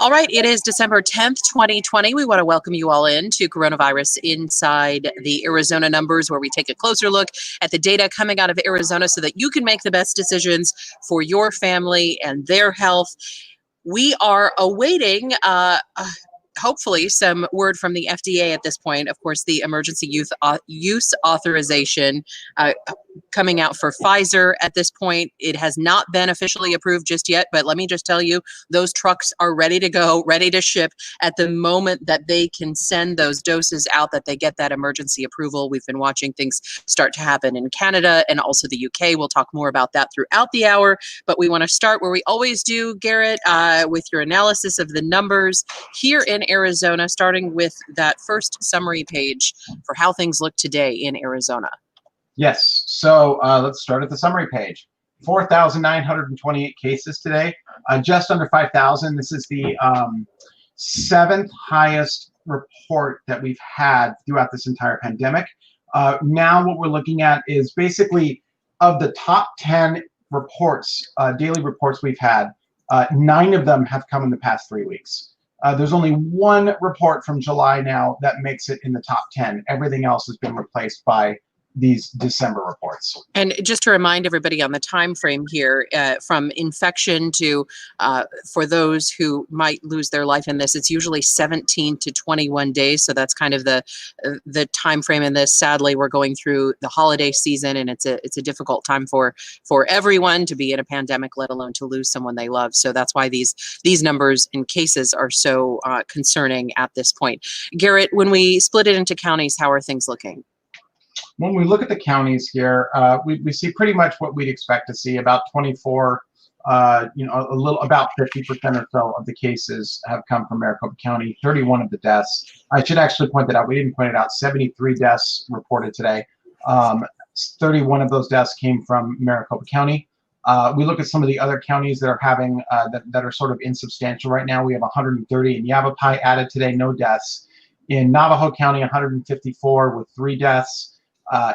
All right, it is December 10th, 2020. We want to welcome you all in to Coronavirus Inside the Arizona Numbers, where we take a closer look at the data coming out of Arizona so that you can make the best decisions for your family and their health. We are awaiting hopefully some word from the FDA at this point. Of course, the emergency use authorization coming out for Pfizer at this point. It has not been officially approved just yet, but let me just tell you, those trucks are ready to go, ready to ship at the moment that they can send those doses out, that they get that emergency approval. We've been watching things start to happen in Canada and also the UK. We'll talk more about that throughout the hour, but we want to start where we always do, Garrett, with your analysis of the numbers here in Arizona, starting with that first summary page for how things look today in Arizona. Yes, so let's start at the summary page. 4,928 cases today, just under 5,000. This is the seventh highest report that we've had throughout this entire pandemic. Now what we're looking at is basically of the top 10 reports, daily reports we've had, 9 of them have come in the past 3 weeks. There's only one report from July now that makes it in the top 10. Everything else has been replaced by these December reports. And just to remind everybody on the time frame here, from infection to for those who might lose their life in this, it's usually 17 to 21 days. So that's kind of the time frame in this. Sadly, we're going through the holiday season, and it's a difficult time for everyone to be in a pandemic, let alone to lose someone they love. So that's why these numbers and cases are so concerning at this point. Garrett, when we split it into counties, how are things looking? When we look at the counties here, we see pretty much what we'd expect to see. About 24, about 50% or so of the cases have come from Maricopa County. 31 of the deaths. I should actually point that out. We didn't point it out. 73 deaths reported today. 31 of those deaths came from Maricopa County. We look at some of the other counties that are having that are sort of insubstantial right now. We have 130 in Yavapai added today, no deaths. In Navajo County, 154 with 3 deaths.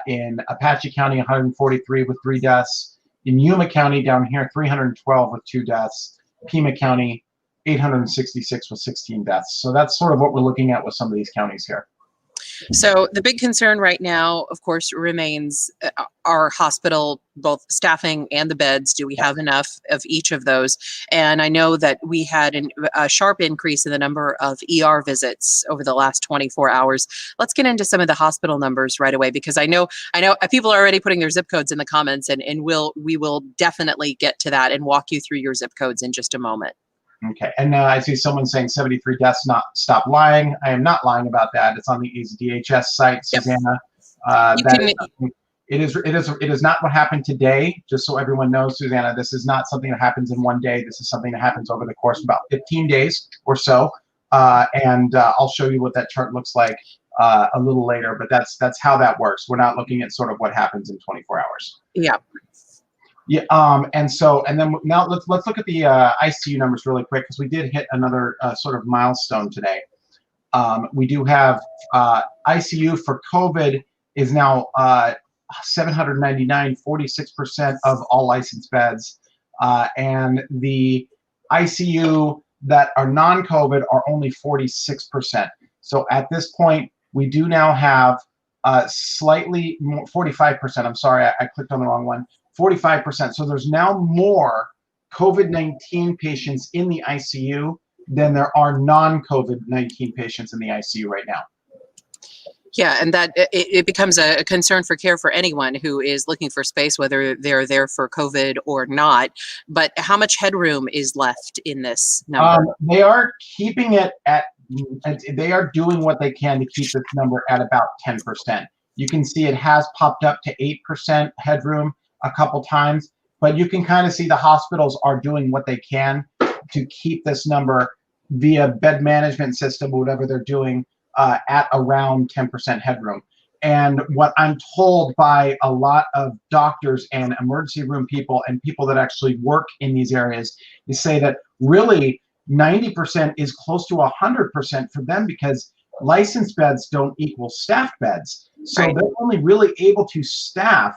In Apache County, 143 with 3 deaths. In Yuma County down here, 312 with 2 deaths. Pima County, 866 with 16 deaths. So that's sort of what we're looking at with some of these counties here. So the big concern right now, of course, remains our hospital, both staffing and the beds. Do we have enough of each of those? And I know that we had a sharp increase in the number of ER visits over the last 24 hours. Let's get into some of the hospital numbers right away, because I know people are already putting their zip codes in the comments, and we will definitely get to that and walk you through your zip codes in just a moment. Okay, and I see someone saying 73 deaths. Stop lying. I am not lying about that. It's on the DHS site, Susanna. It is not what happened today. Just so everyone knows, Susanna, this is not something that happens in one day. This is something that happens over the course of about 15 days or so. And I'll show you what that chart looks like a little later. But that's how that works. We're not looking at sort of what happens in 24 hours. Yeah. Yeah, and then now let's look at the ICU numbers really quick, because we did hit another sort of milestone today. We do have ICU for COVID is now 799, 46% of all licensed beds, and the ICU that are non-COVID are only 46%. So at this point, we do now have slightly more, 45%. I'm sorry, I clicked on the wrong one. 45%. So there's now more COVID-19 patients in the ICU than there are non-COVID-19 patients in the ICU right now. Yeah, and that it becomes a concern for care for anyone who is looking for space, whether they're there for COVID or not. But how much headroom is left in this number? They are keeping it they are doing what they can to keep this number at about 10%. You can see it has popped up to 8% headroom a couple times, but you can kind of see the hospitals are doing what they can to keep this number via bed management system or whatever they're doing at around 10% headroom. And what I'm told by a lot of doctors and emergency room people and people that actually work in these areas is say that really 90% is close to 100% for them, because licensed beds don't equal staffed beds. So Right. they're only really able to staff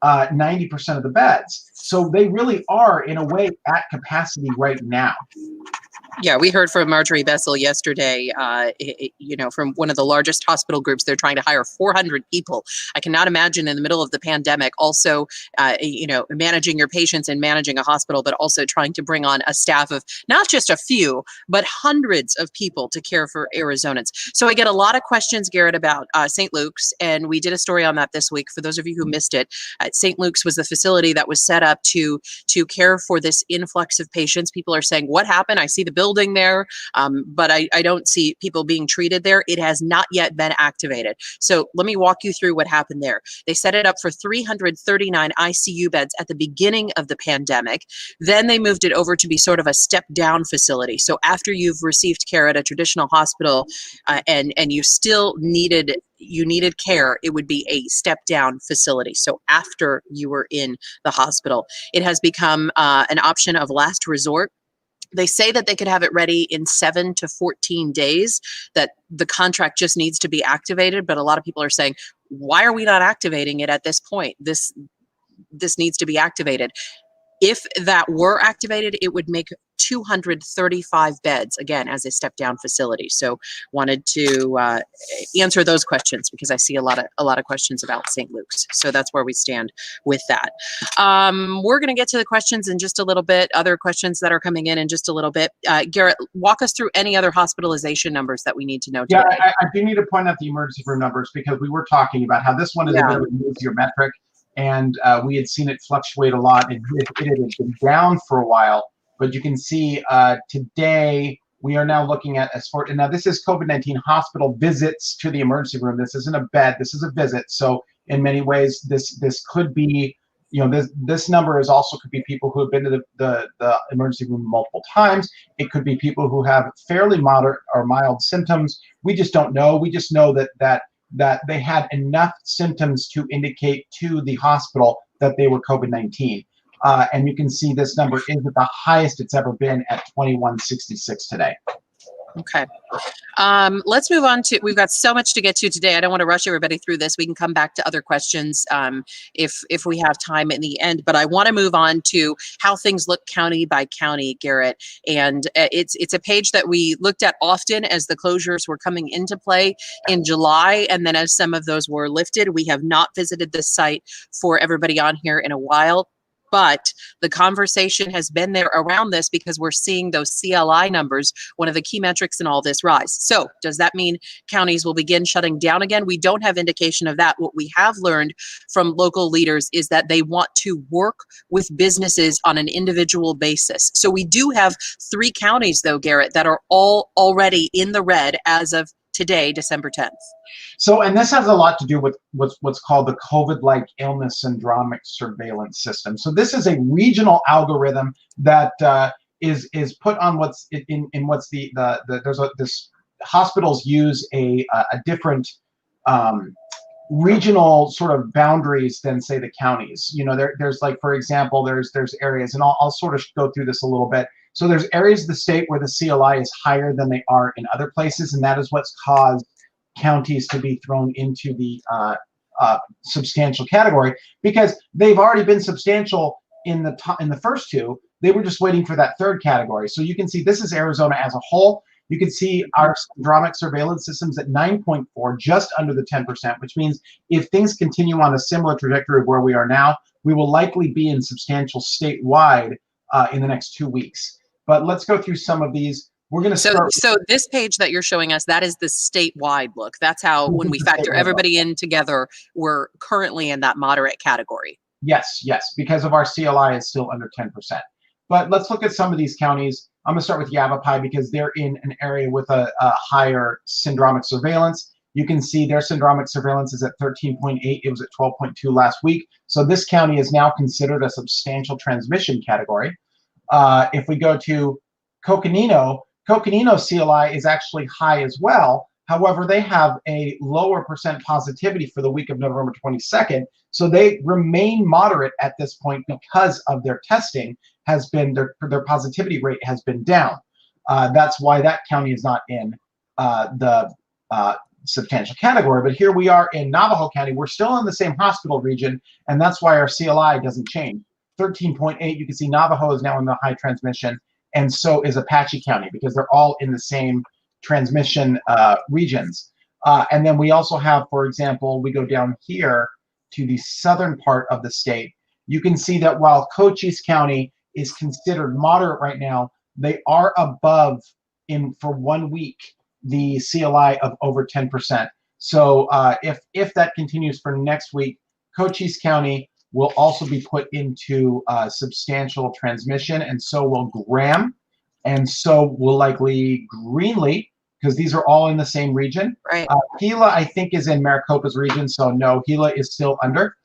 90% of the beds. So they really are, in a way, at capacity right now. Yeah, we heard from Marjorie Bessel yesterday, from one of the largest hospital groups. They're trying to hire 400 people. I cannot imagine in the middle of the pandemic, also, managing your patients and managing a hospital, but also trying to bring on a staff of not just a few, but hundreds of people to care for Arizonans. So I get a lot of questions, Garrett, about St. Luke's, and we did a story on that this week. For those of you who missed it, St. Luke's was the facility that was set up to care for this influx of patients. People are saying, what happened? I see the building there, but I don't see people being treated there. It has not yet been activated. So let me walk you through what happened there. They set it up for 339 ICU beds at the beginning of the pandemic. Then they moved it over to be sort of a step-down facility. So after you've received care at a traditional hospital, and you still needed care, it would be a step-down facility. So after you were in the hospital, it has become an option of last resort. They say that they could have it ready in 7 to 14 days, that the contract just needs to be activated. But a lot of people are saying, why are we not activating it at this point? This needs to be activated. If that were activated, it would make 235 beds, again, as a step-down facility. So wanted to answer those questions, because I see a lot of questions about St. Luke's. So that's where we stand with that. We're going to get to the questions in just a little bit, other questions that are coming in just a little bit. Garrett, walk us through any other hospitalization numbers that we need to know today. Yeah, I do need to point out the emergency room numbers, because we were talking about how this one is a bit of an easier metric. And we had seen it fluctuate a lot. It had been down for a while, but you can see today we are now looking at now this is COVID-19 hospital visits to the emergency room. This isn't a bed, this is a visit. So in many ways, this could be, this number is also could be people who have been to the emergency room multiple times. It could be people who have fairly moderate or mild symptoms. We just don't know. We just know that they had enough symptoms to indicate to the hospital that they were COVID-19. And you can see this number is at the highest it's ever been at 2166 today. Okay. Let's move on to, we've got so much to get to today. I don't want to rush everybody through this. We can come back to other questions if we have time in the end, but I want to move on to how things look county by county, Garrett. And it's a page that we looked at often as the closures were coming into play in July. And then as some of those were lifted, we have not visited this site for everybody on here in a while. But the conversation has been there around this, because we're seeing those CLI numbers, one of the key metrics in all this, rise. So does that mean counties will begin shutting down again? We don't have indication of that. What we have learned from local leaders is that they want to work with businesses on an individual basis. So we do have 3 counties, though, Garrett, that are all already in the red as of today, December 10th. So, and this has a lot to do with what's called the COVID-like illness syndromic surveillance system. So this is a regional algorithm that is put on what's this hospitals use a different regional sort of boundaries than, say, the counties. There's like, for example, there's areas, and I'll sort of go through this a little bit. So there's areas of the state where the CLI is higher than they are in other places, and that is what's caused counties to be thrown into the substantial category, because they've already been substantial in the first 2. They were just waiting for that 3rd category. So you can see this is Arizona as a whole. You can see our syndromic surveillance systems at 9.4, just under the 10%, which means if things continue on a similar trajectory of where we are now, we will likely be in substantial statewide in the next 2 weeks. But let's go through some of these. We're going to start. So this page that you're showing us, that is the statewide look. That's how, when we factor everybody in together, we're currently in that moderate category. Yes, because of our CLI is still under 10%. But let's look at some of these counties. I'm going to start with Yavapai, because they're in an area with a higher syndromic surveillance. You can see their syndromic surveillance is at 13.8. It was at 12.2 last week. So this county is now considered a substantial transmission category. If we go to Coconino CLI is actually high as well. However, they have a lower percent positivity for the week of November 22nd. So they remain moderate at this point, because of their testing has been, their positivity rate has been down. That's why that county is not in the substantial category. But here we are in Navajo County. We're still in the same hospital region, and that's why our CLI doesn't change. 13.8, you can see Navajo is now in the high transmission, and so is Apache County, because they're all in the same transmission regions. And then we also have, for example, we go down here to the southern part of the state. You can see that while Cochise County is considered moderate right now, they are above for 1 week the CLI of over 10%. So if that continues for next week, Cochise County will also be put into substantial transmission, and so will Graham, and so will likely Greenlee, because these are all in the same region. Right. Gila, I think, is in Maricopa's region, so no, Gila is still under.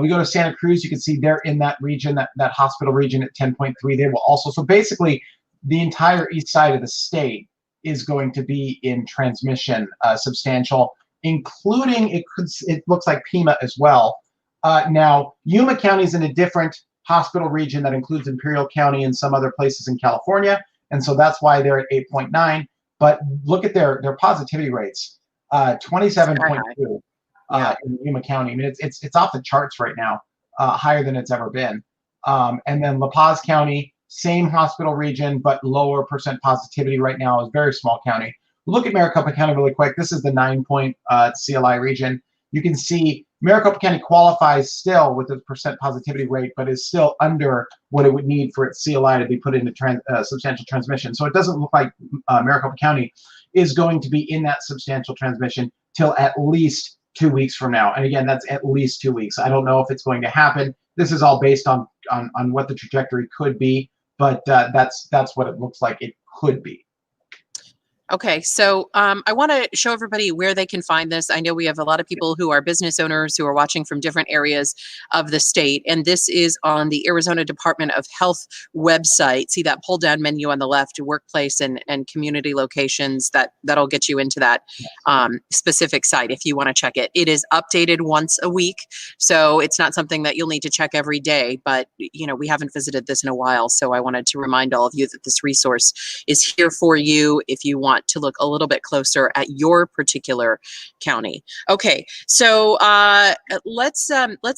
We go to Santa Cruz, you can see they're in that region, that hospital region at 10.3. They will also, so basically the entire east side of the state is going to be in transmission substantial, including it looks like Pima as well. Now, Yuma County is in a different hospital region that includes Imperial County and some other places in California, and so that's why they're at 8.9. But look at their positivity rates, 27.2 in Yuma County. I mean, it's off the charts right now, higher than it's ever been. And then La Paz County, same hospital region, but lower percent positivity right now, is a very small county. Look at Maricopa County really quick. This is the 9-point CLI region. You can see Maricopa County qualifies still with a percent positivity rate, but is still under what it would need for its CLI to be put into substantial transmission. So it doesn't look like Maricopa County is going to be in that substantial transmission till at least 2 weeks from now. And again, that's at least 2 weeks. I don't know if it's going to happen. This is all based on what the trajectory could be, but that's what it looks like it could be. Okay, so I want to show everybody where they can find this. I know we have a lot of people who are business owners who are watching from different areas of the state, and this is on the Arizona Department of Health website. See that pull-down menu on the left, workplace and community locations. That'll get you into that specific site if you want to check it. It is updated once a week, so it's not something that you'll need to check every day, but you know, we haven't visited this in a while, so I wanted to remind all of you that this resource is here for you if you want to look a little bit closer at your particular county. Okay, so let's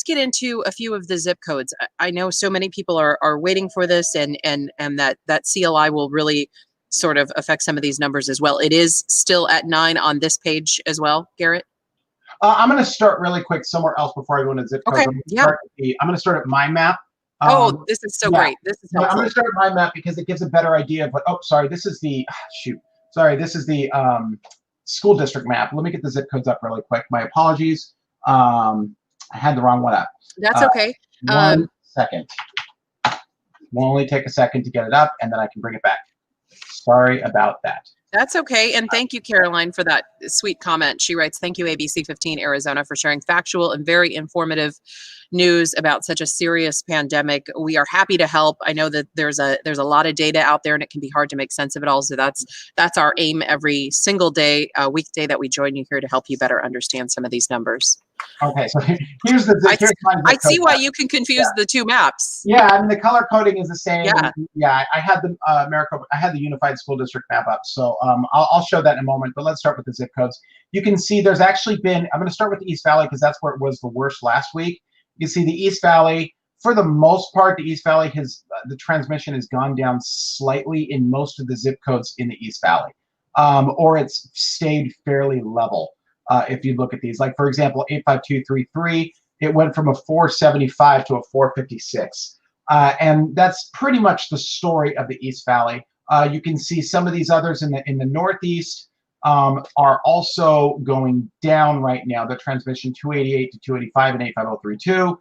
get into a few of the zip codes. I know so many people are waiting for this, and that CLI will really sort of affect some of these numbers as well. It is still at 9 on this page as well, Garrett. I'm going to start really quick somewhere else before I go into zip codes. Okay, I'm going to start at my map. Oh, this is so great. This is helpful. I'm going to start at my map because it gives a better idea of what. Oh, sorry. This is the shoot. Sorry, this is the school district map. Let me get the zip codes up really quick. My apologies. I had the wrong one up. That's okay. 1 second. Will only take a second to get it up, and then I can bring it back. Sorry about that. That's okay. And thank you, Caroline, for that sweet comment. She writes, thank you, ABC 15 Arizona, for sharing factual and very informative news about such a serious pandemic. We are happy to help. I know that there's a lot of data out there and it can be hard to make sense of it all. So that's our aim every single day, weekday that we join you here to help you better understand some of these numbers. Okay, so here's the zip. I see why you can confuse the two maps. Yeah, I mean the color coding is the same. Yeah, yeah. I had the I had the Unified School District map up, so I'll show that in a moment. But let's start with the zip codes. You can see there's actually been. I'm going to start with the East Valley because that's where it was the worst last week. You see the East Valley. For the most part, the East Valley has the transmission has gone down slightly in most of the zip codes in the East Valley, or it's stayed fairly level. If you look at these, like for example, 85233, it went from a 475 to a 456, and that's pretty much the story of the East Valley. You can see some of these others in the Northeast are also going down right now. The transmission 288 to 285 and 85032,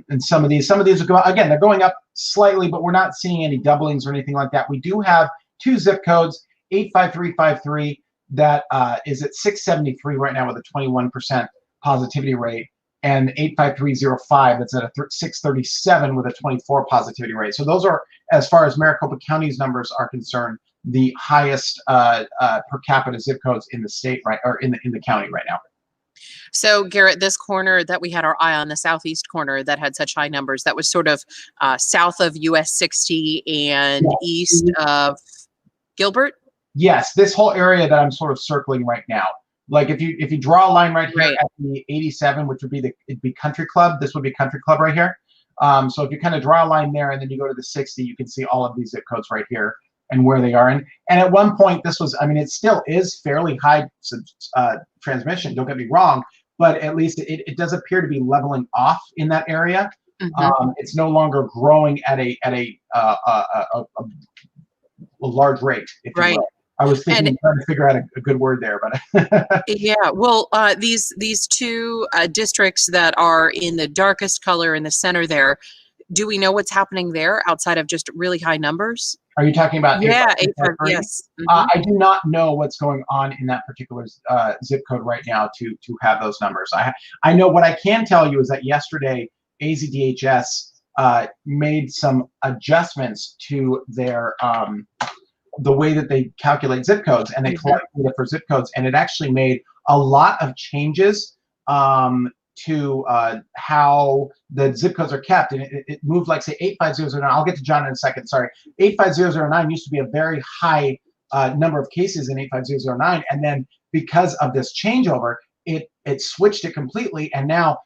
and some of these are going, again, they're going up slightly, but we're not seeing any doublings or anything like that. We do have two zip codes, 85353. That is at 673 right now with a 21% positivity rate, and 85305 that's at a 637 with a 24 positivity rate. So those are, as far as Maricopa County's numbers are concerned, the highest per capita zip codes in the state, right, or in the county right now. So Garrett, this corner that we had our eye on, the southeast corner that had such high numbers, that was sort of south of US 60 and east of Gilbert. Yes, this whole area that I'm sort of circling right now. Like if you draw a line right here at the 87, which would be it'd be Country Club. This would be Country Club right here. So if you kind of draw a line there and then you go to the 60, you can see all of these zip codes right here and where they are. And at one point, this was, I mean, it still is fairly high transmission, don't get me wrong, but at least it does appear to be leveling off in that area. It's no longer growing at a large rate, if you will. I was thinking, trying to figure out a good word there, but yeah. Well, these two districts that are in the darkest color in the center there, do we know what's happening there outside of just really high numbers? Are you talking about? Yeah, 85, yes. I do not know what's going on in that particular zip code right now to have those numbers. I know what I can tell you is that yesterday AZDHS made some adjustments to their the way that they calculate zip codes, and they collect data for zip codes, and it actually made a lot of changes to how the zip codes are kept, and it moved, like, say, 85009. I'll get to John in a second. Sorry, 85009 used to be a very high number of cases in 85009, and then because of this changeover, it switched it completely, and now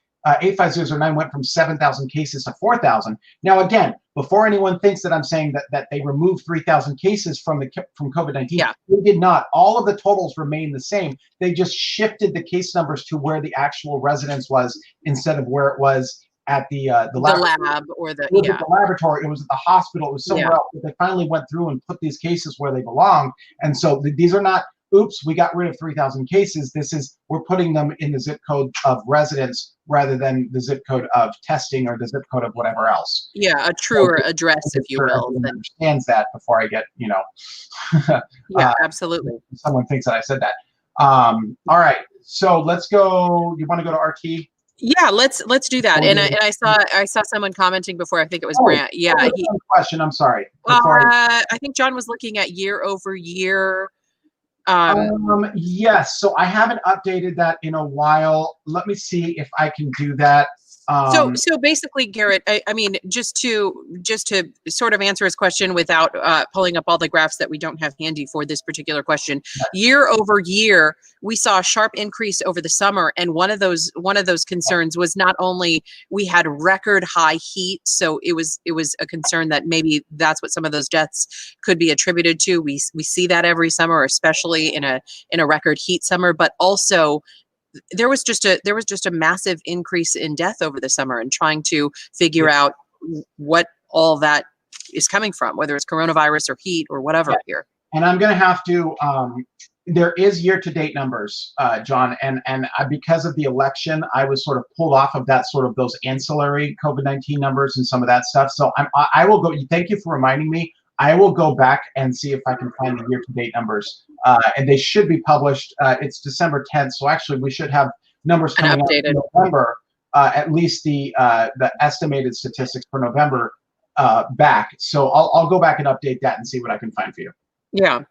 85009 went from 7,000 cases to 4,000. Now, again, before anyone thinks that I'm saying that they removed 3,000 cases from COVID-19, they did not. All of the totals remain the same. They just shifted the case numbers to where the actual residence was instead of where it was at the lab or the the laboratory. It was at the hospital. It was somewhere else. But they finally went through and put these cases where they belong. And so these are not, oops, we got rid of 3,000 cases. This is, we're putting them in the zip code of residence rather than the zip code of testing or the zip code of whatever else. Yeah, a truer address, if you will. Understands that before I get, yeah, absolutely. Someone thinks that I said that. All right, so let's go. You want to go to RT? Yeah, let's do that. And I saw someone commenting before. I think it was Brant. Yeah. Question. I'm sorry. I think John was looking at year over year. Yes. So I haven't updated that in a while. Let me see if I can do that. So basically, Garrett, I mean, just to sort of answer his question without pulling up all the graphs that we don't have handy for this particular question, year over year, we saw a sharp increase over the summer, and one of those concerns was not only we had record high heat, so it was a concern that maybe that's what some of those deaths could be attributed to. We see that every summer, especially in a record heat summer, but also there was just a massive increase in death over the summer, and trying to figure out what all that is coming from, whether it's coronavirus or heat or whatever here. And I'm going to have to, there is year-to-date numbers, John, and because of the election, I was sort of pulled off of that, sort of those ancillary COVID-19 numbers and some of that stuff. So I will go, thank you for reminding me. I will go back and see if I can find the year-to-date numbers, and they should be published. It's December 10th, so actually we should have numbers coming out in November, at least the estimated statistics for November back. So I'll go back and update that and see what I can find for you. Yeah.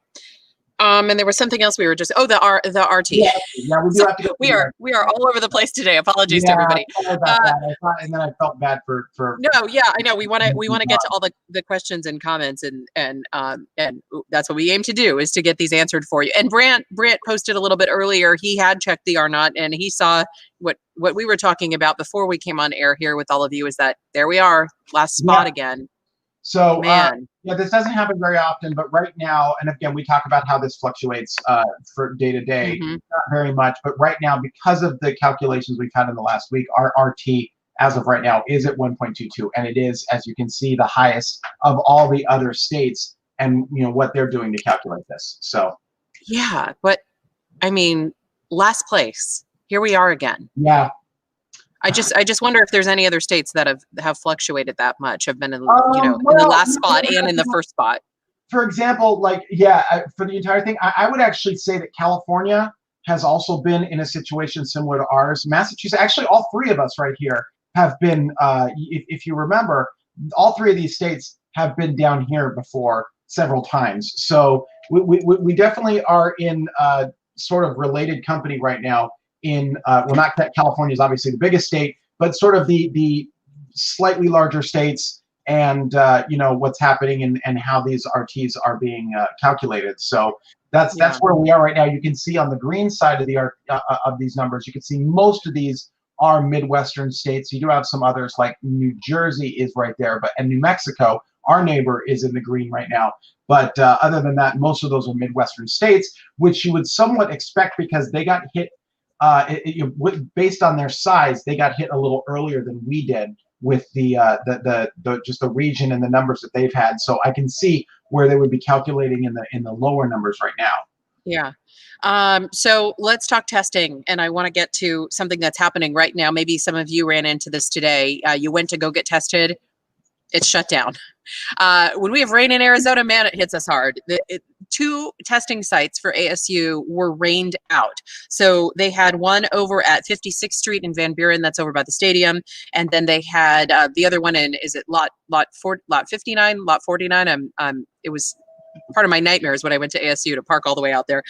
And there was something else we were just, the RT. Yeah, we do have to go. We are all over the place today. Apologies to everybody. And then I felt bad for. No, yeah, I know. We want to get to all the questions and comments, and that's what we aim to do, is to get these answered for you. And Brant posted a little bit earlier. He had checked the R naught, and he saw what we were talking about before we came on air here with all of you. Is that there we are, last spot again. So this doesn't happen very often, but right now, and again, we talk about how this fluctuates for day to day, not very much, but right now, because of the calculations we've had in the last week, our RT as of right now is at 1.22, and it is, as you can see, the highest of all the other states, and what they're doing to calculate this. So yeah, but I mean, last place, here we are again. Yeah. I just wonder if there's any other states that have fluctuated that much, have been in in the last spot and in the first spot. For example, for the entire thing, I would actually say that California has also been in a situation similar to ours. Massachusetts, actually, all three of us right here have been. If you remember, all three of these states have been down here before several times. So we definitely are in sort of related company right now. Not that California is obviously the biggest state, but sort of the slightly larger states, and what's happening and how these RTs are being calculated. So that's where we are right now. You can see on the green side of of these numbers, you can see most of these are Midwestern states. You do have some others like New Jersey is right there, and New Mexico, our neighbor, is in the green right now. But other than that, most of those are Midwestern states, which you would somewhat expect because they got hit, based on their size, they got hit a little earlier than we did with the just the region and the numbers that they've had. So I can see where they would be calculating in the lower numbers right now. Yeah. So let's talk testing. And I want to get to something that's happening right now. Maybe some of you ran into this today. You went to go get tested. It's shut down. When we have rain in Arizona, man, it hits us hard. Two testing sites for ASU were rained out. So they had one over at 56th Street in Van Buren, that's over by the stadium, and then they had the other one in, is it lot 59, lot 49? It was part of my nightmares when I went to ASU to park all the way out there.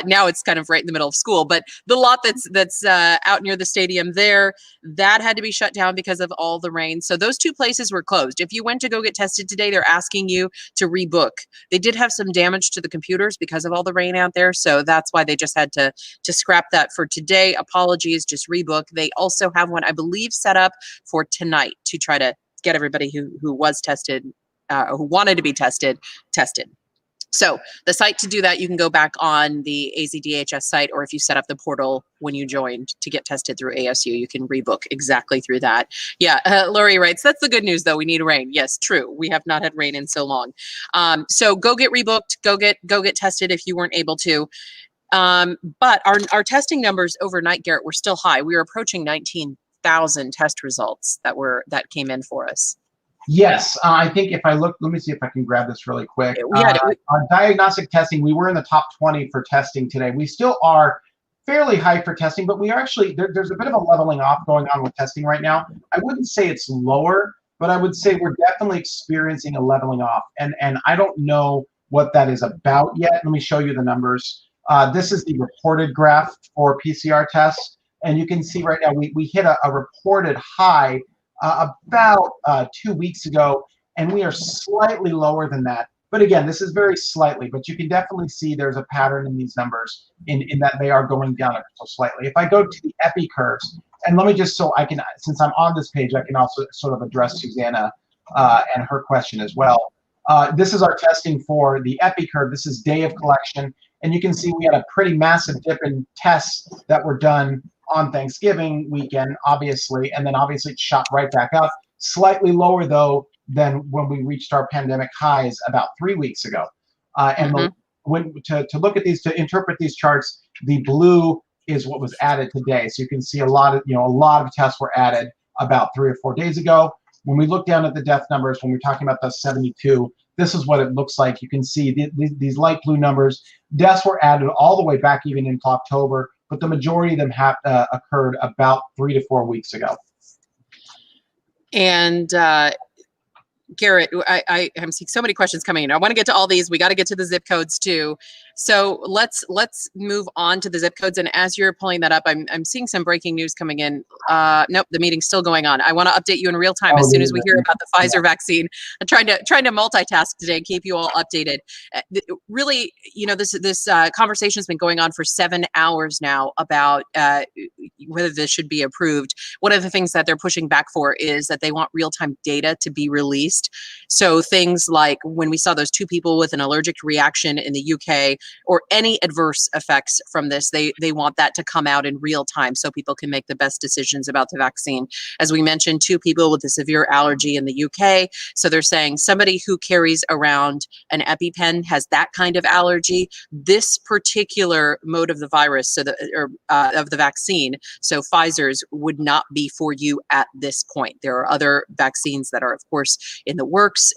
Now it's kind of right in the middle of school, but the lot that's out near the stadium there, that had to be shut down because of all the rain. So those two places were closed. If you went to go get tested today, they're asking you to rebook. They did have some damage to the computers because of all the rain out there, so that's why they just had to scrap that for today. Apologies, just rebook. They also have one, I believe, set up for tonight to try to get everybody who was tested, who wanted to be tested. So the site to do that, you can go back on the AZDHS site, or if you set up the portal when you joined to get tested through ASU, you can rebook exactly through that. Yeah, Lori writes, that's the good news though, we need rain. Yes, true. We have not had rain in so long. So go get rebooked, go get tested if you weren't able to. But our testing numbers overnight, Garrett, were still high. We were approaching 19,000 test results that came in for us. Yes, I think if I look, let me see if I can grab this really quick. Our diagnostic testing, we were in the top 20 for testing today. We still are fairly high for testing, but we are actually, there's a bit of a leveling off going on with testing right now. I wouldn't say it's lower, but I would say we're definitely experiencing a leveling off. And I don't know what that is about yet. Let me show you the numbers. This is the reported graph for PCR tests. And you can see right now, we hit a reported high about 2 weeks ago, and we are slightly lower than that. But again, this is very slightly, but you can definitely see there's a pattern in these numbers in that they are going down ever so slightly. If I go to the epi curves, and let me just, so I can, since I'm on this page, I can also sort of address Susanna and her question as well. This is our testing for the epi curve. This is day of collection, and you can see we had a pretty massive dip in tests that were done on Thanksgiving weekend, obviously, and then obviously it shot right back up. Slightly lower, though, than when we reached our pandemic highs about 3 weeks ago. And to look at these, to interpret these charts, the blue is what was added today. So you can see a lot of tests were added about 3 or 4 days ago. When we look down at the death numbers, when we're talking about the 72, this is what it looks like. You can see these light blue numbers. Deaths were added all the way back even into October, but the majority of them have occurred about 3 to 4 weeks ago. And Garrett, I'm seeing so many questions coming in. I want to get to all these. We got to get to the zip codes too. So let's move on to the zip codes. And as you're pulling that up, I'm seeing some breaking news coming in. Nope, the meeting's still going on. I want to update you in real time as soon as we hear about the Pfizer vaccine. I'm trying to multitask today and keep you all updated. Really, this conversation's been going on for 7 hours now about whether this should be approved. One of the things that they're pushing back for is that they want real-time data to be released. So things like when we saw those 2 people with an allergic reaction in the UK, or any adverse effects from this, they want that to come out in real time so people can make the best decisions about the vaccine. As we mentioned, 2 people with a severe allergy in the UK. So they're saying somebody who carries around an EpiPen has that kind of allergy. This particular mode of the virus, of the vaccine, so Pfizer's, would not be for you at this point. There are other vaccines that are, of course, in the works,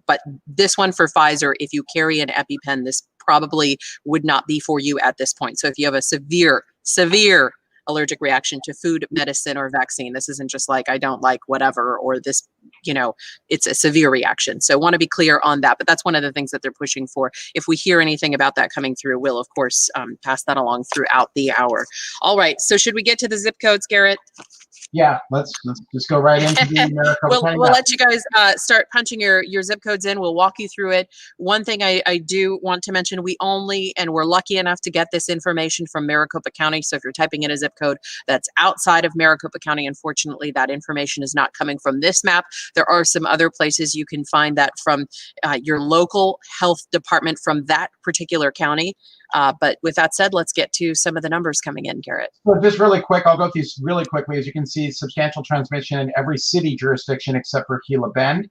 but this one for Pfizer, if you carry an EpiPen, this probably would not be for you at this point. So if you have a severe allergic reaction to food, medicine, or vaccine, this isn't just like, I don't like whatever, or this you know, it's a severe reaction. So want to be clear on that, but that's one of the things that they're pushing for. If we hear anything about that coming through, we'll of course pass that along throughout the hour. All right, so should we get to the zip codes, Garrett? Yeah, let's just go right into the Maricopa County we'll map. let you guys start punching your zip codes in. We'll walk you through it. One thing I do want to mention, we're lucky enough to get this information from Maricopa County. So if you're typing in a zip code that's outside of Maricopa County, unfortunately, that information is not coming from this map. There are some other places you can find that from your local health department from that particular county. But with that said, let's get to some of the numbers coming in, Garrett. So just really quick, I'll go through these really quickly. As you can see, substantial transmission in every city jurisdiction except for Gila Bend.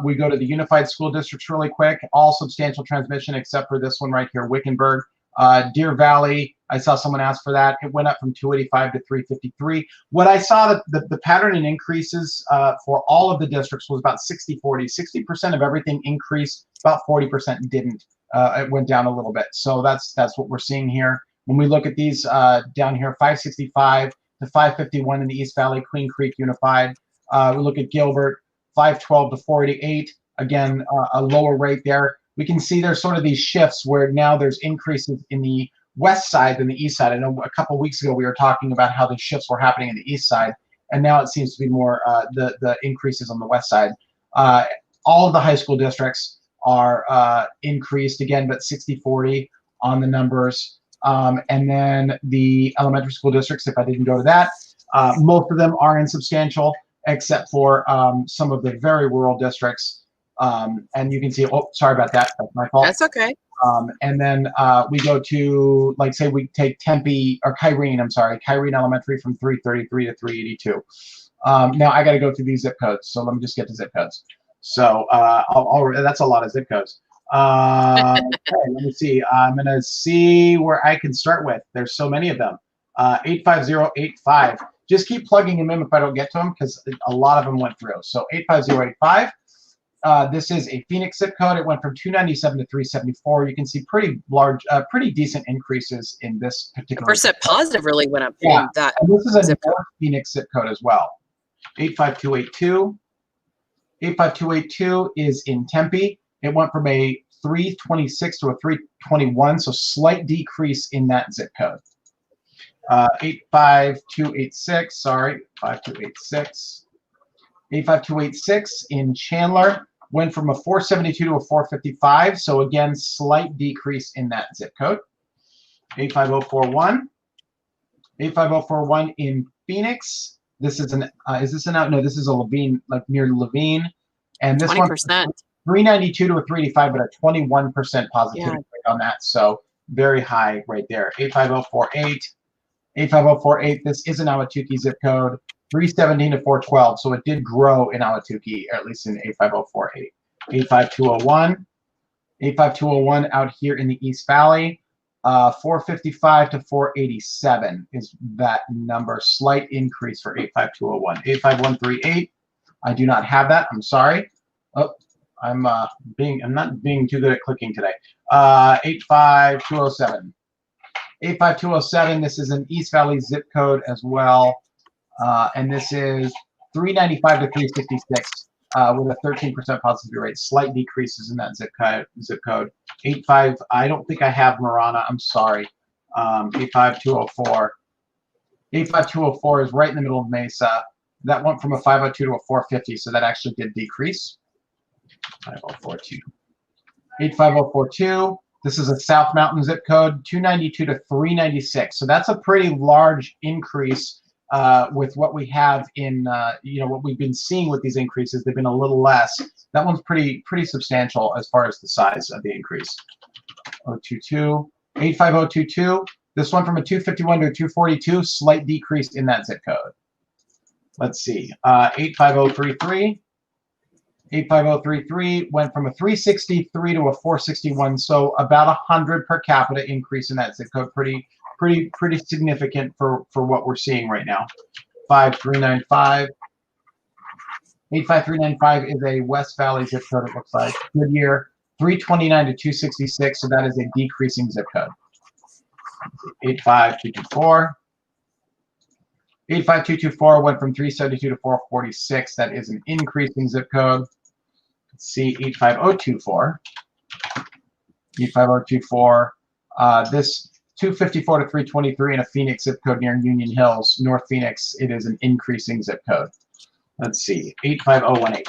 We go to the unified school districts really quick. All substantial transmission except for this one right here, Wickenburg. Deer Valley, I saw someone ask for that. It went up from 285 to 353. What I saw that the pattern in increases for all of the districts was about 60-40. 60% of everything increased, about 40% didn't. It went down a little bit. So that's what we're seeing here. When we look at these down here, 565 to 551 in the East Valley, Queen Creek Unified. We look at Gilbert, 512 to 488. Again, a lower rate there. We can see there's sort of these shifts where now there's increases in the west side than the east side. I know a couple of weeks ago we were talking about how the shifts were happening in the east side, and now it seems to be more the increases on the west side. All of the high school districts are increased again, but 60-40 on the numbers. And then the elementary school districts, if I didn't go to that, most of them are insubstantial, except for some of the very rural districts. And you can see, oh, sorry about that. That's my fault. That's okay. And then we go to, like, say we take Tempe, or Kyrene, I'm sorry, Kyrene Elementary from 333 to 382. Now I got to go through these zip codes. So let me just get to zip codes. So that's a lot of zip codes. Okay, let me see. I'm going to see where I can start with. There's so many of them. 85085. Just keep plugging them in if I don't get to them, because a lot of them went through. So 85085. This is a Phoenix zip code. It went from 297 to 374. You can see pretty large, pretty decent increases in this particular. Percent positive really went up. Yeah, that and this is a North Phoenix zip code as well. 85282. 85282 is in Tempe. It went from a 326 to a 321, so slight decrease in that zip code. 85286, sorry, 5286. 85286 in Chandler went from a 472 to a 455, so again, slight decrease in that zip code. 85041. 85041 in Phoenix. This is an is this an out? No, this is a Levine, like near Levine, and this 20%. one 392 to a 385, but a 21% positivity rate on that. So very high right there. 85048. 85048. This is an Ahwatukee zip code. 317 to 412. So it did grow in Ahwatukee, or at least in 85048. 85201. 85201 out here in the East Valley. 455 to 487 is that number. Slight increase for 85201. 85138. I do not have that. I'm sorry. Oh, I'm not being too good at clicking today. 85207. 85207. This is an East Valley zip code as well, and this is 395 to 366 with a 13% positivity rate. Slight decreases in that zip code. 85. I don't think I have Marana. I'm sorry. 85204. 85204 is right in the middle of Mesa. That went from a 502 to a 450, so that actually did decrease. 5042. 85042. This is a South Mountain zip code, 292 to 396. So that's a pretty large increase with what we have in, what we've been seeing with these increases. They've been a little less. That one's pretty substantial as far as the size of the increase. 022. 85022. This one from a 251 to a 242, slight decrease in that zip code. Let's see. 85033. 85033 went from a 363 to a 461, so about 100 per capita increase in that zip code. Pretty significant for what we're seeing right now. 5395. 85395 is a West Valley zip code, it looks like. Goodyear, 329 to 266, so that is a decreasing zip code. 85224. 85224 went from 372 to 446. That is an increasing zip code. Let's see, 85024. 85024. This 254 to 323 in a Phoenix zip code near Union Hills, North Phoenix. It is an increasing zip code. Let's see, 85018.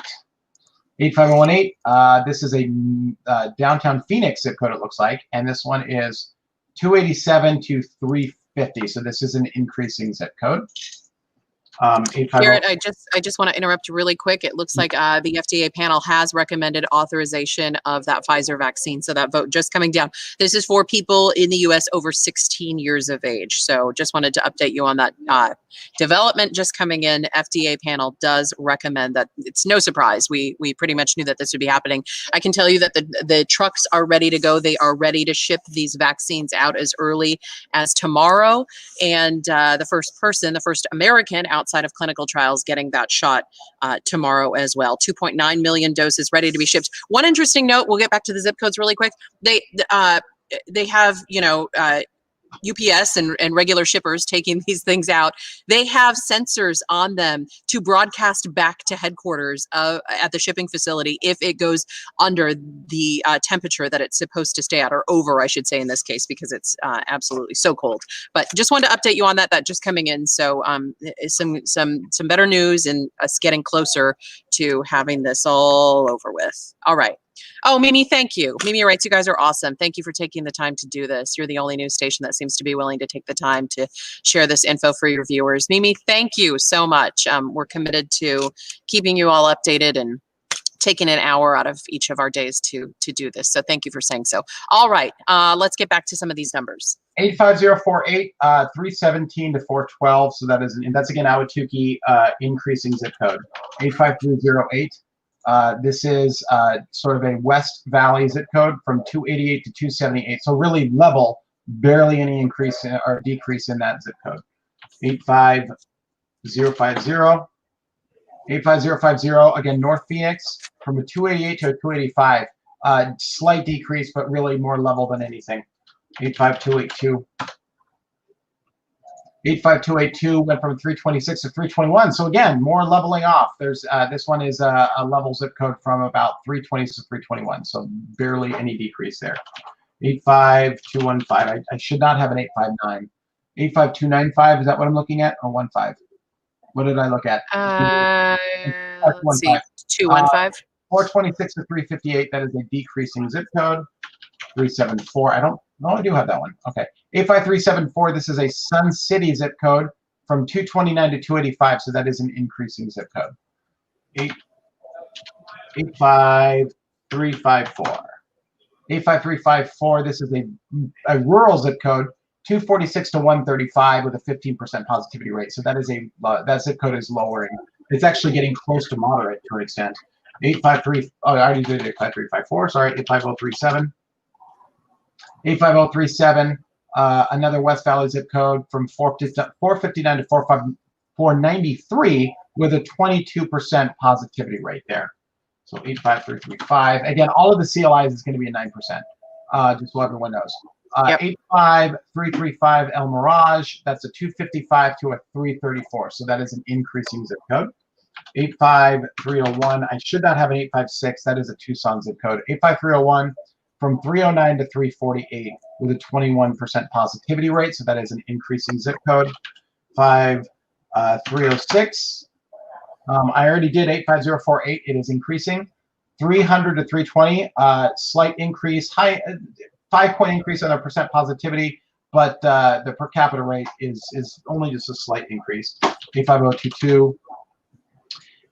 85018. This is a downtown Phoenix zip code, it looks like, and this one is 287 to 350. So this is an increasing zip code. Garrett, I just want to interrupt you really quick. It looks like the FDA panel has recommended authorization of that Pfizer vaccine. So that vote just coming down. This is for people in the U.S. over 16 years of age. So just wanted to update you on that development just coming in. FDA panel does recommend that. It's no surprise. We pretty much knew that this would be happening. I can tell you that the trucks are ready to go. They are ready to ship these vaccines out as early as tomorrow. And the first American outside of clinical trials getting that shot tomorrow as well. 2.9 million doses ready to be shipped. One interesting note, we'll get back to the zip codes really quick. They have, UPS and regular shippers taking these things out. They have sensors on them to broadcast back to headquarters at the shipping facility if it goes under the temperature that it's supposed to stay at, or over, I should say, in this case, because it's absolutely so cold. But just wanted to update you on that. That just coming in. So some better news and us getting closer to having this all over with. All right. Oh, Mimi, thank you. Mimi writes, you guys are awesome. Thank you for taking the time to do this. You're the only news station that seems to be willing to take the time to share this info for your viewers. Mimi, thank you so much. We're committed to keeping you all updated and taking an hour out of each of our days to do this. So thank you for saying so. All right, let's get back to some of these numbers. 85048, 317 to 412. So that's again Ahwatukee, increasing zip code. 85308. This is sort of a West Valley zip code from 288 to 278. So really level, barely any increase or decrease in that zip code. 85050. 85050, again, North Phoenix from a 288 to a 285. Slight decrease, but really more level than anything. 85282. 85282 went from 326 to 321. So again, more leveling off. There's this one is a level zip code from about 320 to 321. So barely any decrease there. 85215. I should not have an 859. 85295. Is that what I'm looking at, or 15? What did I look at? Let's see. 215. 426 to 358. That is a decreasing zip code. 374. I do have that one. Okay. 85374. This is a Sun City zip code from 229 to 285. So that is an increasing zip code. 85354. 85354. This is a rural zip code. 246 to 135 with a 15% positivity rate. So that zip code is lowering. It's actually getting close to moderate to an extent. 853. Oh, I already did 85354. Sorry. 85037. 85037. Another West Valley zip code from 459 to 493 with a 22% positivity rate there. So 85335. Again, all of the CLIs is going to be a 9%. Just so everyone knows. 85335 El Mirage. That's a 255 to a 334. So that is an increasing zip code. 85301. I should not have an 856. That is a Tucson zip code. 85301 from 309 to 348 with a 21% positivity rate. So that is an increasing zip code. 306. I already did 85048. It is increasing. 300 to 320. Slight increase. 5-point increase on a percent positivity, but the per capita rate is only just a slight increase. 85022.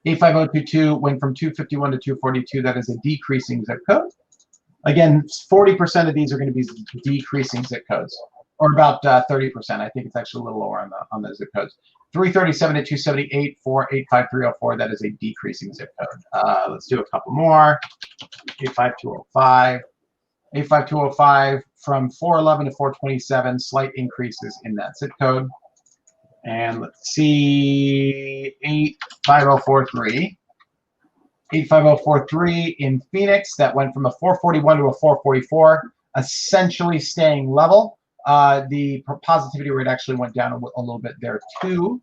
85022 went from 251 to 242. That is a decreasing zip code. Again, 40% of these are going to be decreasing zip codes, or about 30%. I think it's actually a little lower on the zip codes. 337 to 278 for 85304. That is a decreasing zip code. Let's do a couple more. 85205. 85205 from 411 to 427. Slight increases in that zip code. And let's see, 85043. 85043 in Phoenix. That went from a 441 to a 444, essentially staying level. The positivity rate actually went down a little bit there too.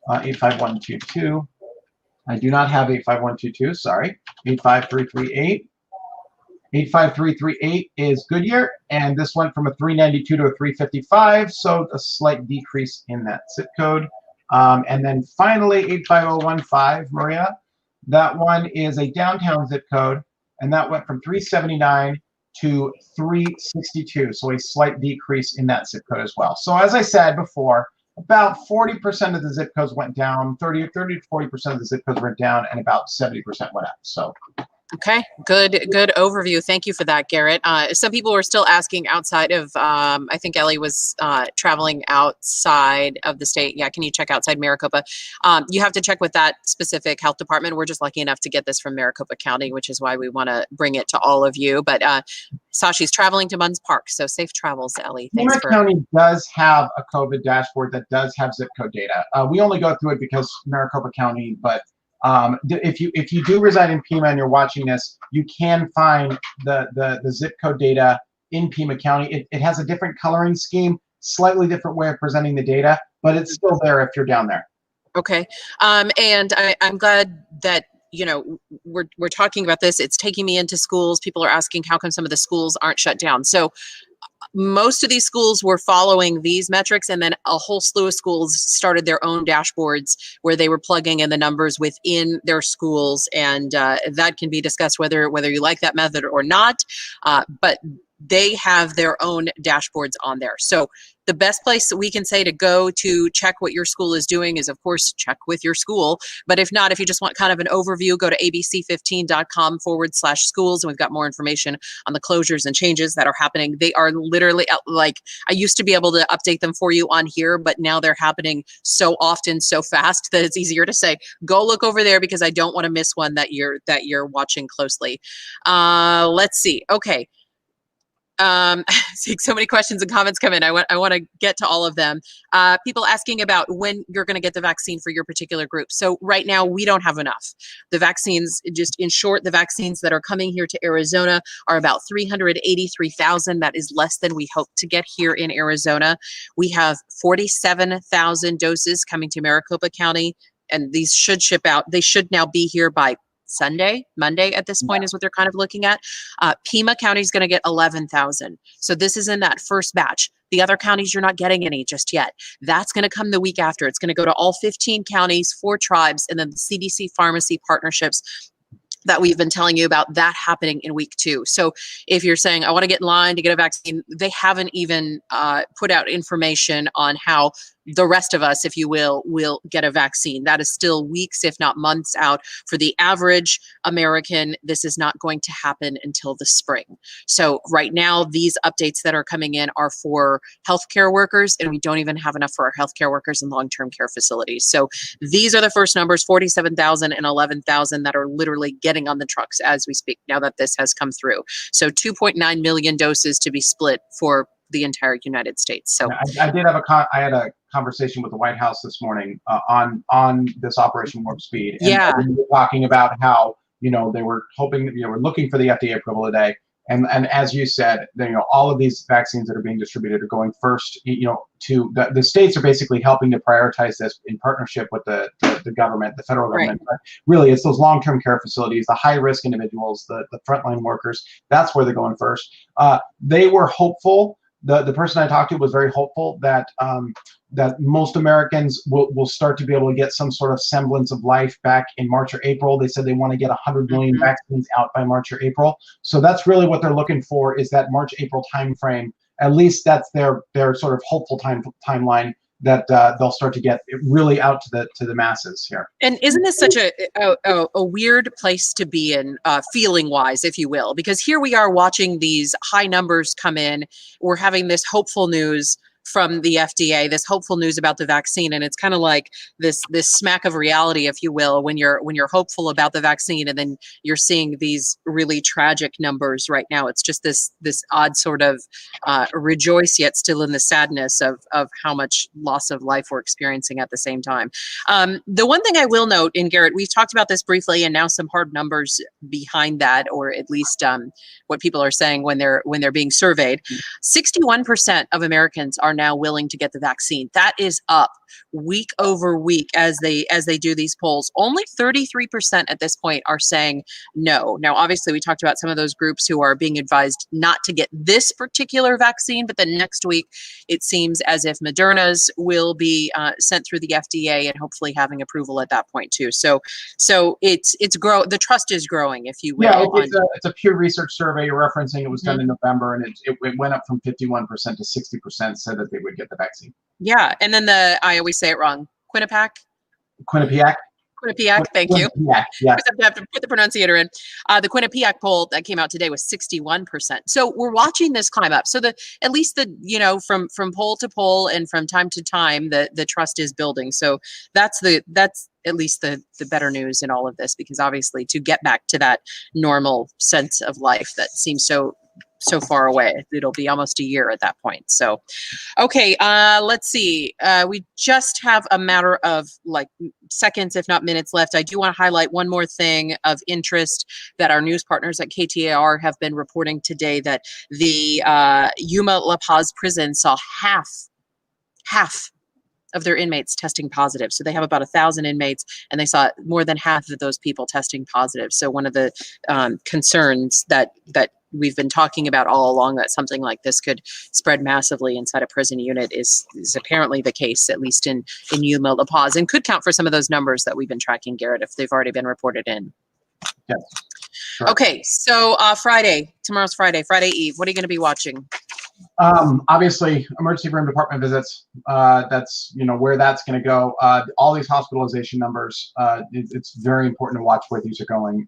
85122. I do not have 85122, sorry. 85338. 85338 is Goodyear, and this went from a 392 to a 355, so a slight decrease in that zip code. And then finally, 85015, Maria, that one is a downtown zip code, and that went from 379 to 362, so a slight decrease in that zip code as well. So as I said before, about 40% of the zip codes went down, 30 to 40% of the zip codes went down, and about 70% went up. So. Okay, good overview. Thank you for that, Garrett. Some people were still asking outside of, I think Ellie was traveling outside of the state. Yeah, can you check outside Maricopa? You have to check with that specific health department. We're just lucky enough to get this from Maricopa County, which is why we want to bring it to all of you. But Sashi's traveling to Munns Park, so safe travels, Ellie. Thanks for. County does have a COVID dashboard that does have zip code data. We only go through it because Maricopa County, but if you do reside in Pima and you're watching this, you can find the zip code data in Pima County. It has a different coloring scheme, slightly different way of presenting the data, but it's still there if you're down there. Okay, and I'm glad that we're talking about this. It's taking me into schools. People are asking how come some of the schools aren't shut down. So most of these schools were following these metrics, and then a whole slew of schools started their own dashboards where they were plugging in the numbers within their schools, and that can be discussed whether you like that method or not, but they have their own dashboards on there. So the best place that we can say to go to check what your school is doing is, of course, check with your school. But if not, if you just want kind of an overview, go to abc15.com/schools, and we've got more information on the closures and changes that are happening. They are literally like, I used to be able to update them for you on here, but now they're happening so often, so fast that it's easier to say, go look over there because I don't want to miss one that you're watching closely. Let's see. Okay. Seeing so many questions and comments come in. I want to get to all of them. People asking about when you're going to get the vaccine for your particular group. So right now we don't have enough. The vaccines, just in short, the vaccines that are coming here to Arizona are about 383,000. That is less than we hope to get here in Arizona. We have 47,000 doses coming to Maricopa County, and these should ship out. They should now be here by Monday at this point is what they're kind of looking at. Pima County is going to get 11,000. So this is in that first batch. The other counties, you're not getting any just yet. That's going to come the week after. It's going to go to all 15 counties, 4 tribes, and then the CDC pharmacy partnerships that we've been telling you about, that happening in week 2. So if you're saying, I want to get in line to get a vaccine, they haven't even put out information on how the rest of us, if you will get a vaccine. That is still weeks, if not months out. For the average American, this is not going to happen until the spring. So right now, these updates that are coming in are for healthcare workers, and we don't even have enough for our healthcare workers in long-term care facilities. So these are the first numbers, 47,000 and 11,000 that are literally getting on the trucks as we speak, now that this has come through. So 2.9 million doses to be split for the entire United States. So I had a conversation with the White House this morning on this Operation Warp Speed. And yeah, we were talking about how they were hoping that we're looking for the FDA approval today. And as you said, all of these vaccines that are being distributed are going first. To the states are basically helping to prioritize this in partnership with the government, the federal government. right. But really, it's those long-term care facilities, the high-risk individuals, the frontline workers. That's where they're going first. They were hopeful. The person I talked to was very hopeful that that most Americans will start to be able to get some sort of semblance of life back in March or April. They said they want to get 100 million vaccines out by March or April. So that's really what they're looking for, is that March-April timeframe. At least that's their sort of hopeful timeline that they'll start to get it really out to the masses here. And isn't this such a weird place to be in, feeling wise, if you will? Because here we are watching these high numbers come in. We're having this hopeful news from the FDA, this hopeful news about the vaccine, and it's kind of like this smack of reality, if you will, when you're hopeful about the vaccine, and then you're seeing these really tragic numbers right now. It's just this odd sort of rejoice yet still in the sadness of how much loss of life we're experiencing at the same time. The one thing I will note, and Garrett, we've talked about this briefly, and now some hard numbers behind that, or at least what people are saying when they're being surveyed. 61% of Americans are now willing to get the vaccine. That is up week over week as they do these polls. Only 33% at this point are saying no. Now, obviously, we talked about some of those groups who are being advised not to get this particular vaccine, but then next week it seems as if Moderna's will be sent through the FDA and hopefully having approval at that point too. So the trust is growing, if you will. Yeah, it's a Pew Research survey you're referencing. It was done in November, and it went up from 51% to 60% said that they would get the vaccine. Yeah, and then I always say it wrong. Quinnipiac. Quinnipiac. Quinnipiac, thank you. Yeah, yeah. I have to put the pronunciator in. The Quinnipiac poll that came out today was 61%. So we're watching this climb up. So at least from poll to poll and from time to time, the trust is building. So that's at least the better news in all of this, because obviously to get back to that normal sense of life that seems so far away, it'll be almost a year at that point. So, okay, let's see. We just have a matter of like seconds, if not minutes left. I do want to highlight one more thing of interest that our news partners at KTAR have been reporting today, that the Yuma La Paz prison saw half of their inmates testing positive. So they have about 1,000 inmates, and they saw more than half of those people testing positive. So one of the concerns that we've been talking about all along, that something like this could spread massively inside a prison unit, is apparently the case, at least in Yuma La Paz, and could count for some of those numbers that we've been tracking, Garrett, if they've already been reported in. Yes. Sure. Okay, so tomorrow's Friday Eve. What are you going to be watching? Obviously, emergency room department visits. That's where that's going to go. All these hospitalization numbers. It's very important to watch where these are going.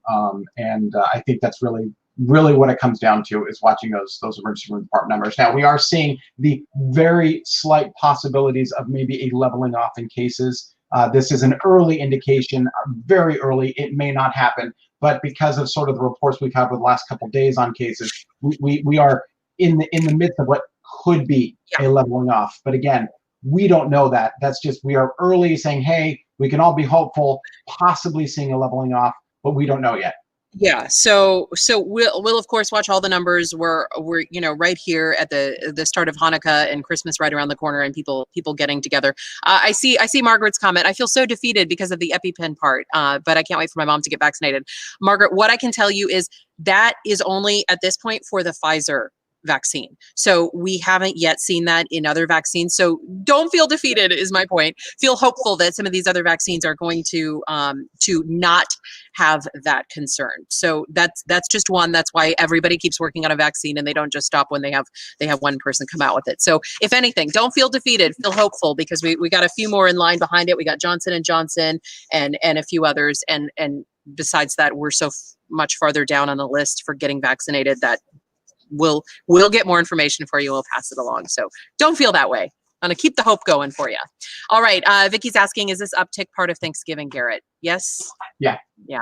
And I think that's really what it comes down to, is watching those emergency room department numbers. Now, we are seeing the very slight possibilities of maybe a leveling off in cases. This is an early indication, very early. It may not happen, but because of sort of the reports we've had with the last couple of days on cases, we are in the midst of what could be a leveling off. But again, we don't know that. That's just, we are early saying, hey, we can all be hopeful, possibly seeing a leveling off, but we don't know yet. Yeah, so we'll of course watch all the numbers. We're right here at the start of Hanukkah and Christmas right around the corner, and people getting together. I see Margaret's comment. I feel so defeated because of the EpiPen part, but I can't wait for my mom to get vaccinated. Margaret, what I can tell you is that is only at this point for the Pfizer vaccine. So we haven't yet seen that in other vaccines. So don't feel defeated is my point. Feel hopeful that some of these other vaccines are going to not have that concern. So that's just one. That's why everybody keeps working on a vaccine, and they don't just stop when they have one person come out with it. So if anything, don't feel defeated, feel hopeful, because we got a few more in line behind it. We got Johnson & Johnson and a few others. And besides that, we're so much farther down on the list for getting vaccinated that we'll get more information for you. We'll pass it along. So don't feel that way. I'm going to keep the hope going for you. All right. Vicky's asking, is this uptick part of Thanksgiving, Garrett? Yes. Yeah. Yeah.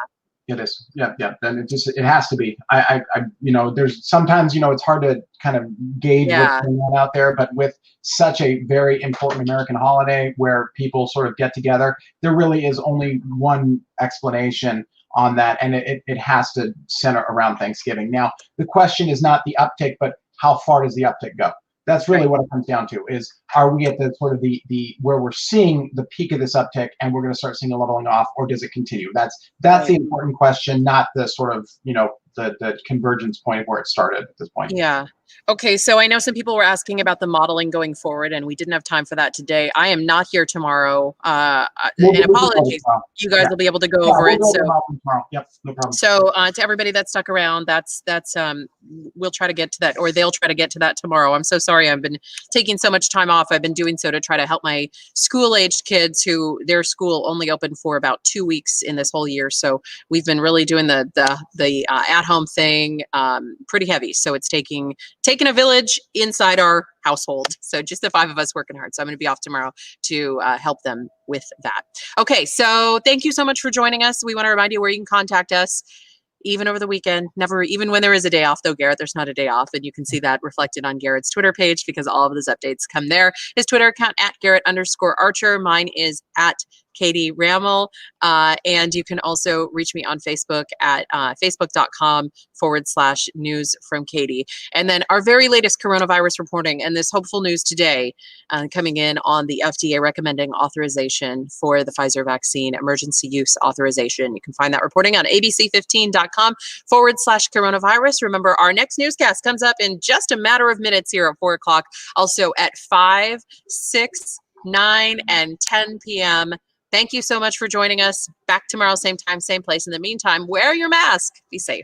It is. Yeah. Then it has to be. I there's sometimes, it's hard to kind of gauge what's going on out there, but with such a very important American holiday where people sort of get together, there really is only one explanation on that, and it has to center around Thanksgiving. Now, the question is not the uptick, but how far does the uptick go? That's really what it comes down to, is are we at the sort of the where we're seeing the peak of this uptick and we're going to start seeing a leveling off, or does it continue? That's the important question, not the sort of, the convergence point of where it started at this point. Yeah. Okay, so I know some people were asking about the modeling going forward, and we didn't have time for that today. I am not here tomorrow. And apologies, you guys will be able to go over it. So, yep, no problem. So to everybody that stuck around, that's we'll try to get to that, or they'll try to get to that tomorrow. I'm so sorry. I've been taking so much time off. I've been doing so to try to help my school-aged kids who their school only opened for about 2 weeks in this whole year. So we've been really doing the at-home thing pretty heavy. So it's taking a village inside our household. So just the 5 of us working hard. So I'm going to be off tomorrow to help them with that. Okay, so thank you so much for joining us. We want to remind you where you can contact us, even over the weekend. Never, even when there is a day off, though, Garrett, there's not a day off. And you can see that reflected on Garrett's Twitter page, because all of those updates come there. His Twitter account @Garrett_Archer. Mine is Katie Rammel. And you can also reach me on Facebook at facebook.com/news from Katie. And then our very latest coronavirus reporting and this hopeful news today coming in on the FDA recommending authorization for the Pfizer vaccine emergency use authorization. You can find that reporting on abc15.com/coronavirus. Remember, our next newscast comes up in just a matter of minutes here at 4 o'clock, also at 5, 6, 9, and 10 p.m. Thank you so much for joining us. Back tomorrow, same time, same place. In the meantime, wear your mask. Be safe.